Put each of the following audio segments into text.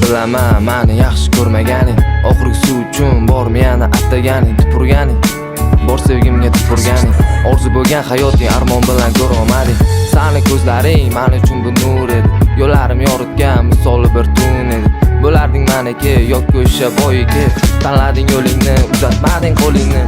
bilaman meni yaxshi ko'rmaganing. Oxirgi suv uchun bormi yana attaganing, tupurganing. Bor sevgimga tupurganing. Orzu bo'lgan hayoting armon bilan ko'ra olmading. Sani ko'zlaring men uchun bu nur edi. Yo'llarim yoritgan misoli bir tun edi. Bo'larding meniki yoki o'sha boyiki. Tanlading yo'lingni, uzatmading qo'lingni.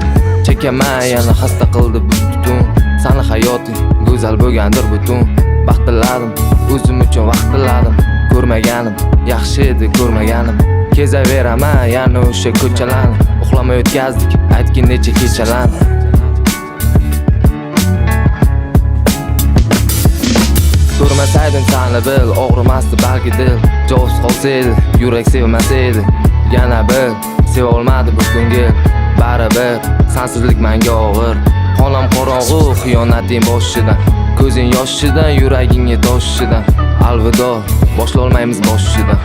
Chekaman yana xasta qildi bu tutun. Sani hayoting go'zal bo'lgandir butun. Vaqt tiladim, o'zim uchun vaqt tiladim. Ko'rmaganim, yaxshi edi ko'rmaganim. Kezaveraman yana o'sha ko'chalarni. Uxlamay o'tkazdik, aytgin necha kechalarni. Ko'rmasaydin sani bil, og'rimasdi balki dil. Javob qolsa edi, yurak sevmas edi. Yana bir seva olmadi bu ko'ngil. Baribir sansizlik menga og'ir. Xonam qorong'u, xiyonating boshidan. Ko'zing yoshidan, yuragingga toshidan. Alvido, boshlolmaymiz boshidan.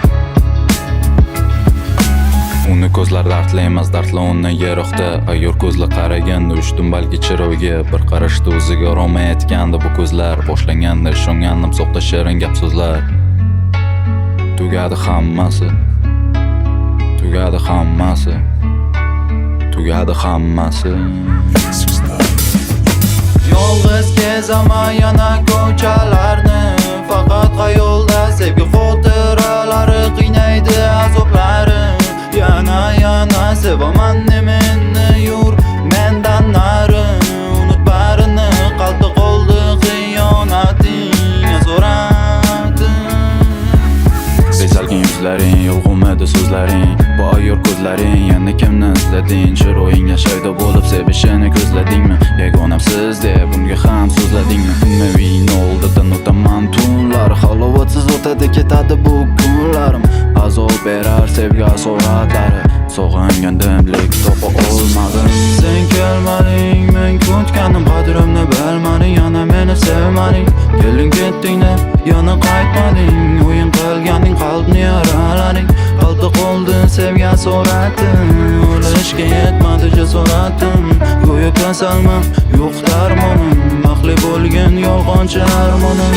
Uni ko'zlar dardli emas, dardli uni yeroqda. Ayyor ko'zli qaraganda uchdim balki chiroyga. Bir qarashda o'ziga romay aytgandi bu ko'zlar. Boshlanganda ishongandim soxta shirin gap so'zlar. Tugadi hammasi. Tugadi hammasi. Tugadi hammasi. Yolg'iz kezaman yana ko'chalarni. Faqat xayolda sevgi xotiralari qiynaydi azoblari. Yana sevaman meni yur mendan nari. Unut barini qalbi qoldi xiyonating azorating. Bezalgin yuzlaring, yolg'on edi so'zlaring. Bu ayyor ko'zlaring, yana kimni izlading? Chiroyingga shaydo bo'lib sevishini ko'zladingmi? Yagonamsiz deb bunga ham so'zladingmi? Umaving oldidan o'taman tunlar. Halovatsiz o'tadi ketadi bu kunlarim. Azob berar sevgi asoratlari. Sog'ingandim lek topa olmadim. Sen kelmading, men kutganim qadrimni bilmading. Yana meni sevmading, keling ketding-da yana qaytmading. O'yin qilganing qalbni yaralading. Qalbda qoldi sevgi asorati. O'lishga yetmadi jasoratim. Go'yo kasalman, yo'q darmonim. Baxtli bo'lgan yolg'onchi armonim.